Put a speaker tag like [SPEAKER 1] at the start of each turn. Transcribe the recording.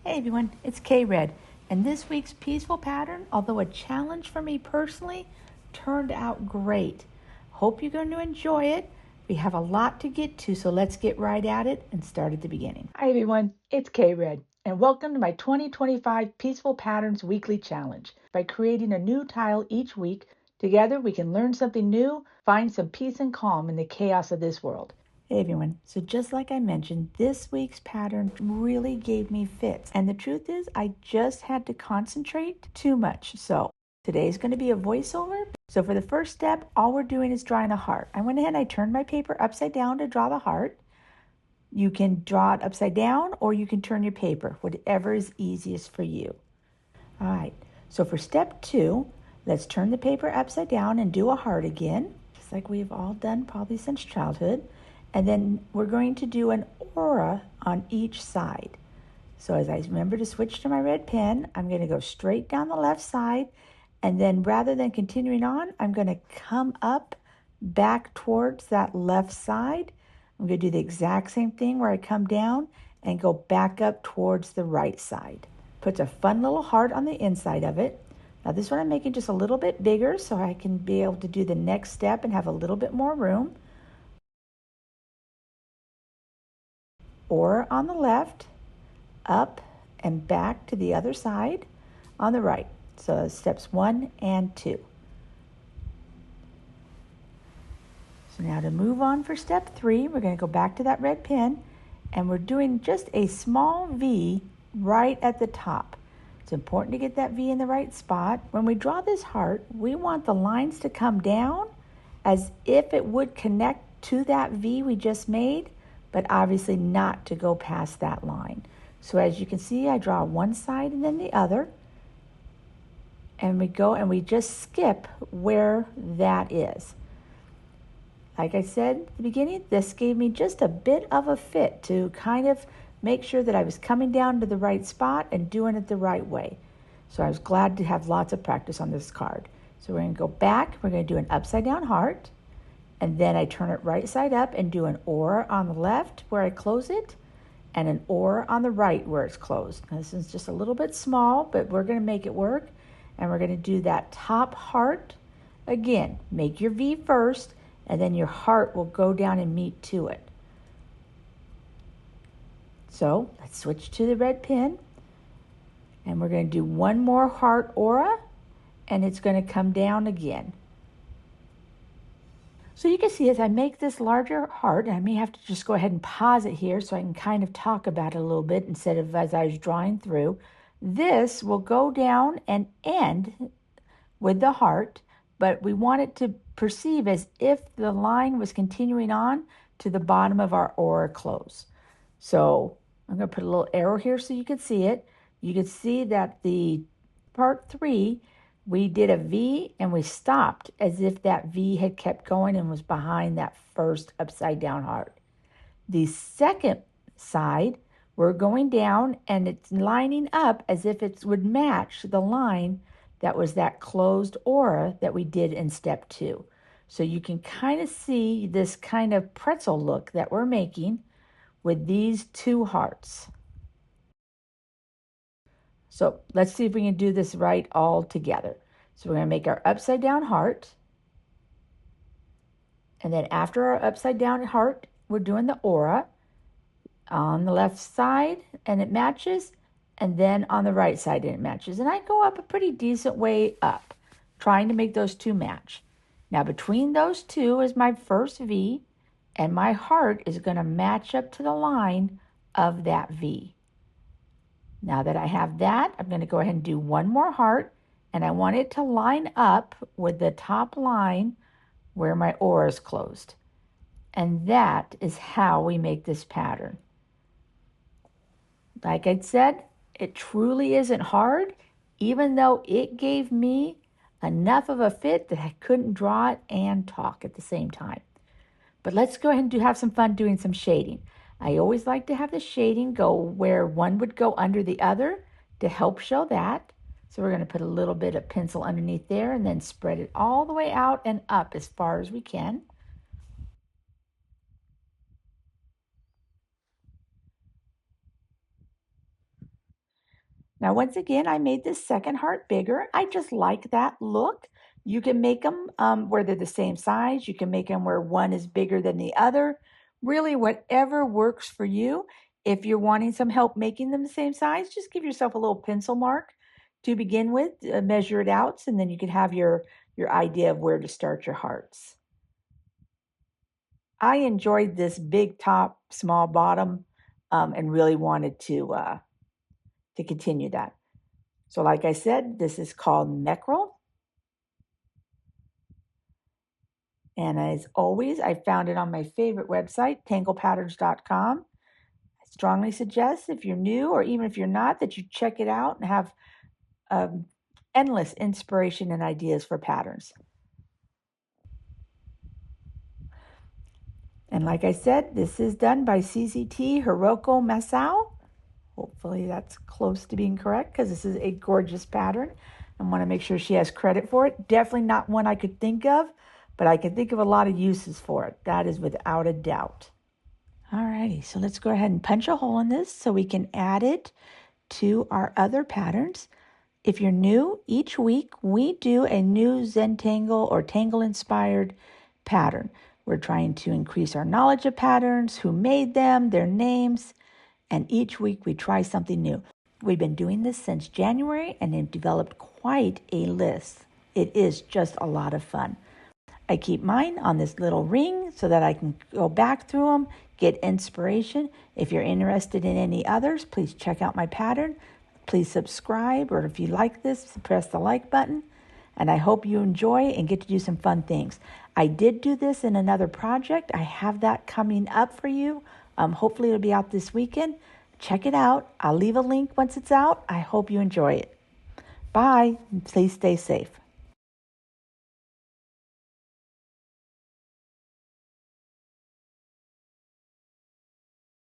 [SPEAKER 1] Hey everyone, it's K-Red, and this week's peaceful pattern, although a challenge for me personally, turned out great. Hope you're going to enjoy it. We have a lot to get to, so let's get right at it and start at the beginning. Hi everyone, it's K-Red, and welcome to my 2025 Peaceful Patterns Weekly Challenge. By creating a new tile each week, together we can learn something new, find some peace and calm in the chaos of this world. Hey everyone, so just like I mentioned, this week's pattern really gave me fits. And the truth is, I just had to concentrate too much. So today's going to be a voiceover. So for the first step, all we're doing is drawing a heart. I went ahead and I turned my paper upside down to draw the heart. You can draw it upside down or you can turn your paper, whatever is easiest for you. All right, so for step 2, let's turn the paper upside down and do a heart again, just like we've all done probably since childhood. And then we're going to do an aura on each side. So as I remember to switch to my red pen, I'm going to go straight down the left side. And then rather than continuing on, I'm going to come up back towards that left side. I'm going to do the exact same thing where I come down and go back up towards the right side. Puts a fun little heart on the inside of it. Now this one I'm making just a little bit bigger so I can be able to do the next step and have a little bit more room. Or on the left, up and back to the other side on the right. So steps 1 and 2. So now to move on for step 3, we're going to go back to that red pen and we're doing just a small V right at the top. It's important to get that V in the right spot. When we draw this heart, we want the lines to come down as if it would connect to that V we just made, but obviously not to go past that line. So as you can see, I draw one side and then the other, and we go and we just skip where that is. Like I said at the beginning, this gave me just a bit of a fit to kind of make sure that I was coming down to the right spot and doing it the right way. So I was glad to have lots of practice on this card. So we're going to go back, we're going to do an upside down heart, and then I turn it right side up and do an aura on the left where I close it, and an aura on the right where it's closed. Now, this is just a little bit small, but we're going to make it work. And we're going to do that top heart again. Make your V first, and then your heart will go down and meet to it. So let's switch to the red pen, and we're going to do one more heart aura, and it's going to come down again. So you can see as I make this larger heart, I may have to just go ahead and pause it here so I can kind of talk about it a little bit instead of as I was drawing through. This will go down and end with the heart, but we want it to perceive as if the line was continuing on to the bottom of our aura close. So I'm going to put a little arrow here so you can see it. You can see that the part 3, we did a V and we stopped as if that V had kept going and was behind that first upside down heart. The second side, we're going down and it's lining up as if it would match the line that was that closed aura that we did in step 2. So you can kind of see this kind of pretzel look that we're making with these 2 hearts. So let's see if we can do this right all together. So we're going to make our upside down heart. And then after our upside down heart, we're doing the aura on the left side and it matches. And then on the right side and it matches. And I go up a pretty decent way up, trying to make those 2 match. Now between those 2 is my first V, and my heart is going to match up to the line of that V. Now that I have that, I'm going to go ahead and do one more heart, and I want it to line up with the top line where my aura is closed. And that is how we make this pattern. Like I said, it truly isn't hard, even though it gave me enough of a fit that I couldn't draw it and talk at the same time. But let's go ahead and have some fun doing some shading. I always like to have the shading go where one would go under the other to help show that. So we're going to put a little bit of pencil underneath there and then spread it all the way out and up as far as we can. Now, once again, I made this second heart bigger. I just like that look. You can make them where they're the same size. You can make them where one is bigger than the other. Really, whatever works for you. If you're wanting some help making them the same size, just give yourself a little pencil mark to begin with, measure it out, and then you can have your idea of where to start your hearts. I enjoyed this big top, small bottom, and really wanted to continue that. So like I said, this is called Meckerel. And as always, I found it on my favorite website, tanglepatterns.com. I strongly suggest if you're new or even if you're not, that you check it out and have endless inspiration and ideas for patterns. And like I said, this is done by CZT Hiroko Masao. Hopefully that's close to being correct because this is a gorgeous pattern. I want to make sure she has credit for it. Definitely not one I could think of, but I can think of a lot of uses for it. That is without a doubt. Alrighty, so let's go ahead and punch a hole in this so we can add it to our other patterns. If you're new, each week we do a new Zentangle or Tangle-inspired pattern. We're trying to increase our knowledge of patterns, who made them, their names, and each week we try something new. We've been doing this since January and have developed quite a list. It is just a lot of fun. I keep mine on this little ring so that I can go back through them, get inspiration. If you're interested in any others, please check out my pattern. Please subscribe, or if you like this, press the like button. And I hope you enjoy and get to do some fun things. I did do this in another project. I have that coming up for you. Hopefully it'll be out this weekend. Check it out. I'll leave a link once it's out. I hope you enjoy it. Bye. Please stay safe.